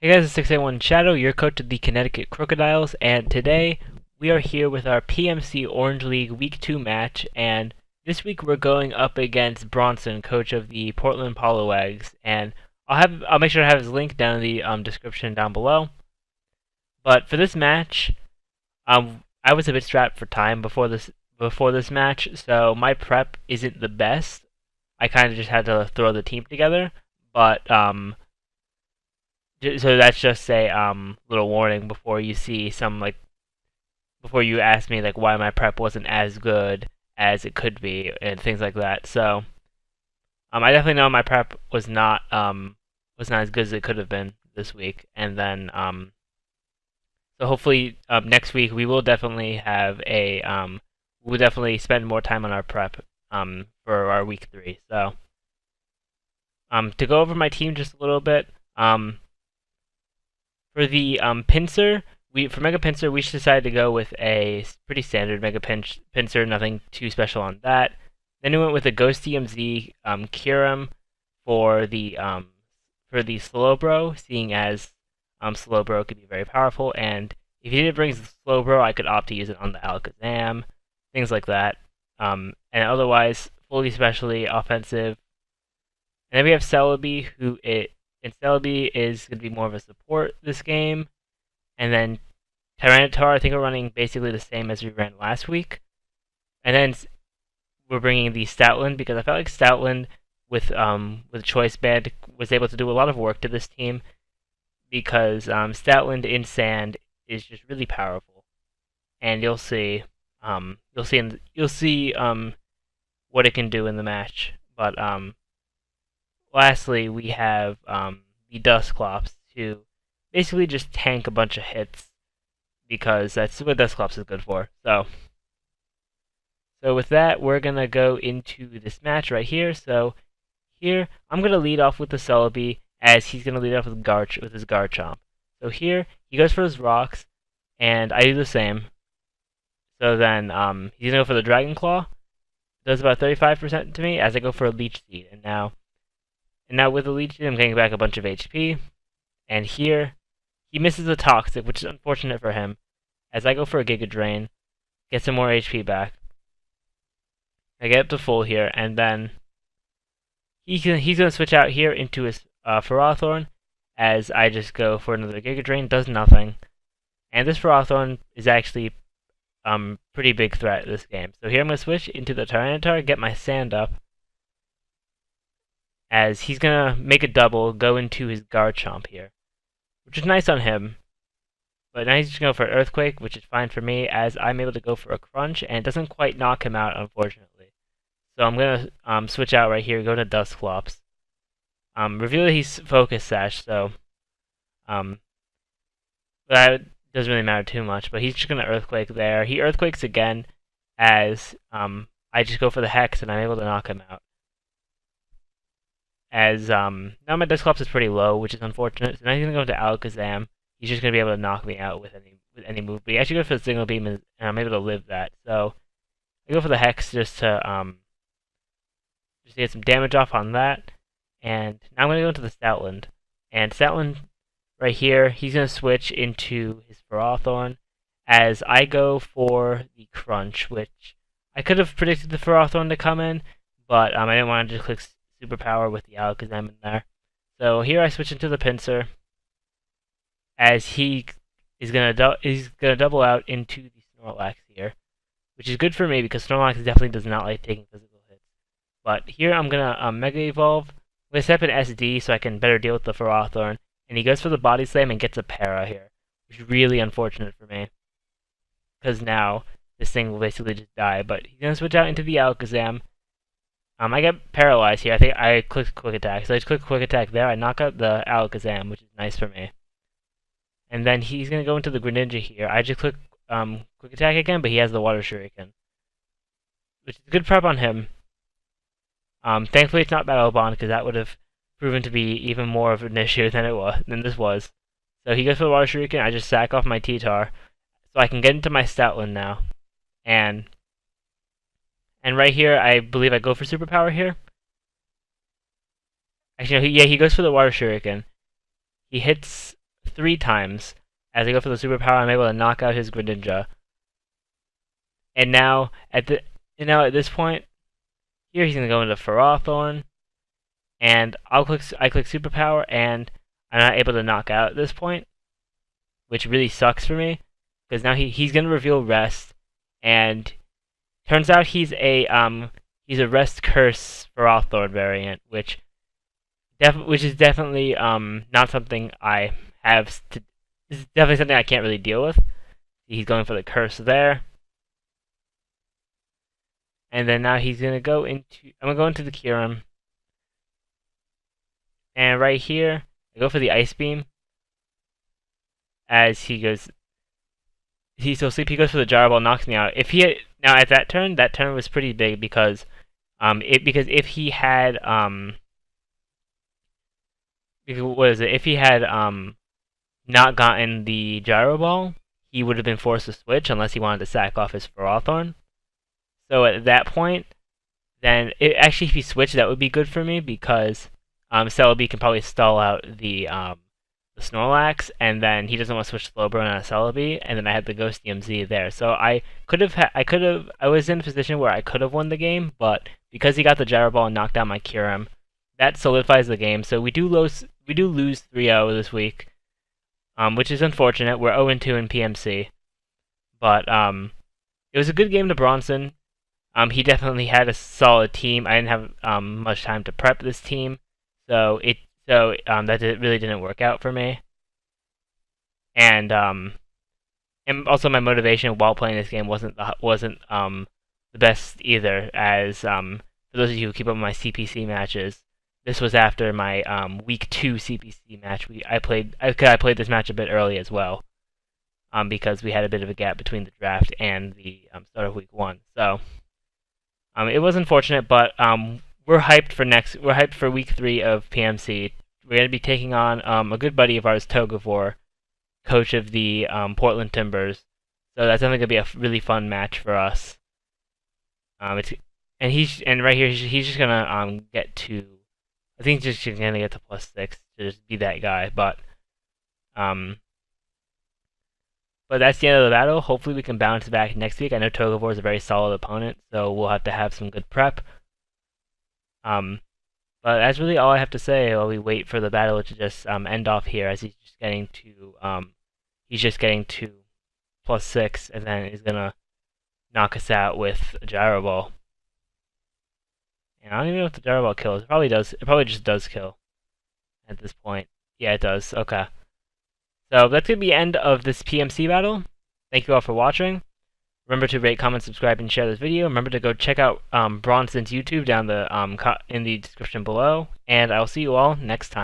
Hey guys, it's 681 Shadow, your coach of the Connecticut Krookodiles, and today we are here with our PMC Orange League Week 2 match, and this week we're going up against Bronson, coach of the Portland Poliwags, and I'll make sure to have his link down in the description down below. But for this match, I was a bit strapped for time before this match, so my prep isn't the best. I kind of just had to throw the team together, but so that's just a little warning before you see before you ask me why my prep wasn't as good as it could be and things like that. So I definitely know my prep was not as good as it could have been this week. And then so hopefully next week we will definitely have we'll definitely spend more time on our prep for our week 3. So to go over my team just a little bit. For the pincer, for Mega Pincer, we just decided to go with a pretty standard Mega Pincer, nothing too special on that. Then we went with a Ghost DMZ Kyurem for the Slowbro, seeing as Slowbro could be very powerful, and if you didn't bring Slowbro, I could opt to use it on the Alakazam, things like that. And otherwise, fully specially offensive. And then we have Celebi, and Celebi is going to be more of a support this game. And then Tyranitar, I think we're running basically the same as we ran last week. And then we're bringing the Stoutland because I felt like Stoutland with Choice Band was able to do a lot of work to this team because Stoutland in Sand is just really powerful. And you'll see what it can do in the match. But lastly, we have the Dusclops to basically just tank a bunch of hits because that's what Dusclops is good for. So with that, we're gonna go into this match right here. So here, I'm gonna lead off with the Celebi as he's gonna lead off with his Garchomp. So here, he goes for his rocks, and I do the same. So then he's gonna go for the Dragon Claw. Does about 35% to me as I go for a Leech Seed, and now with the Leech Seed, I'm getting back a bunch of HP. And here, he misses the Toxic, which is unfortunate for him. As I go for a Giga Drain, get some more HP back. I get up to full here, and then he's going to switch out here into his Ferrothorn. As I just go for another Giga Drain, does nothing. And this Ferrothorn is actually pretty big threat this game. So here I'm going to switch into the Tyranitar, get my Sand up. As he's gonna make a double, go into his Garchomp here, which is nice on him. But now he's just gonna go for Earthquake, which is fine for me, as I'm able to go for a Crunch, and it doesn't quite knock him out, unfortunately. So I'm gonna switch out right here, go to Dusclops. Reveal that he's Focus Sash, so that doesn't really matter too much. But he's just gonna Earthquake there. He Earthquakes again, as I just go for the Hex, and I'm able to knock him out. As now my Dusclops is pretty low, which is unfortunate. So now he's gonna go into Alakazam. He's just gonna be able to knock me out with any move. But he actually goes for the Signal Beam, and I'm able to live that. So I go for the Hex just to get some damage off on that. And now I'm gonna go into the Stoutland. And Stoutland right here, he's gonna switch into his Ferrothorn. As I go for the Crunch, which I could have predicted the Ferrothorn to come in, but I didn't want to just click Superpower with the Alakazam in there. So here I switch into the Pincer, as he is gonna double out into the Snorlax here, which is good for me because Snorlax definitely does not like taking physical hits. But here I'm gonna Mega Evolve. I'm gonna step in SD so I can better deal with the Ferrothorn, and he goes for the Body Slam and gets a Para here, which is really unfortunate for me because now this thing will basically just die. But he's gonna switch out into the Alakazam. I get paralyzed here. I think I clicked Quick Attack. So I just click Quick Attack there. I knock out the Alakazam, which is nice for me. And then he's going to go into the Greninja here. I just click Quick Attack again, but he has the Water Shuriken, which is a good prep on him. Thankfully, it's not Battle Bond, because that would have proven to be even more of an issue than this was. So he goes for the Water Shuriken. I just sack off my T-Tar, so I can get into my Stoutland now. And right here, I believe I go for Superpower here. Actually, no, he goes for the Water Shuriken. He hits 3 times. As I go for the superpower, I'm able to knock out his Greninja. And now at this point, here he's gonna go into Ferrothorn, and I click superpower, and I'm not able to knock out at this point, which really sucks for me, because now he's gonna reveal Rest, and turns out he's a Rest Curse Ferrothorn variant, which is definitely not something I have to. This is definitely something I can't really deal with. He's going for the Curse there. And then now he's gonna go into. I'm gonna go into the Kyurem. And right here, I go for the Ice Beam. As he goes, he's so sleepy. He goes for the Gyro Ball, knocks me out. If he had, now at that turn was pretty big because, if he had if he had not gotten the Gyro Ball, he would have been forced to switch unless he wanted to sack off his Ferrothorn. So at that point, then actually if he switched, that would be good for me because Celebi can probably stall out the Snorlax, and then he doesn't want to switch Slowbro on a Celebi, and then I had the Ghost DMZ there. So I was in a position where I could have won the game, but because he got the Gyro Ball and knocked down my Kyurem, that solidifies the game. So we do lose 3-0 this week, which is unfortunate. We're 0-2 in PMC, but it was a good game to Bronson. He definitely had a solid team. I didn't have much time to prep this team, so that really didn't work out for me. And also my motivation while playing this game wasn't the best either. As for those of you who keep up with my CPC matches, this was after my week 2 CPC match. I played this match a bit early as well, because we had a bit of a gap between the draft and the start of week 1. So. It was unfortunate, but we're hyped for week 3 of PMC. We're going to be taking on a good buddy of ours, Togavor, coach of the Portland Timbers. So that's definitely going to be a really fun match for us. Right here he's just gonna get to. I think he's just gonna get to +6 to just be that guy, but that's the end of the battle. Hopefully we can bounce back next week. I know Togavor is a very solid opponent, so we'll have to have some good prep. But that's really all I have to say while we wait for the battle to just end off here, as he's just getting to +6, and then he's gonna knock us out with a Gyro Ball. And I don't even know if the Gyro Ball kills. It probably does. It probably just does kill at this point. Yeah, it does. Okay. So that's going to be the end of this PMC battle. Thank you all for watching. Remember to rate, comment, subscribe, and share this video. Remember to go check out Bronson's YouTube down in the description below. And I'll see you all next time.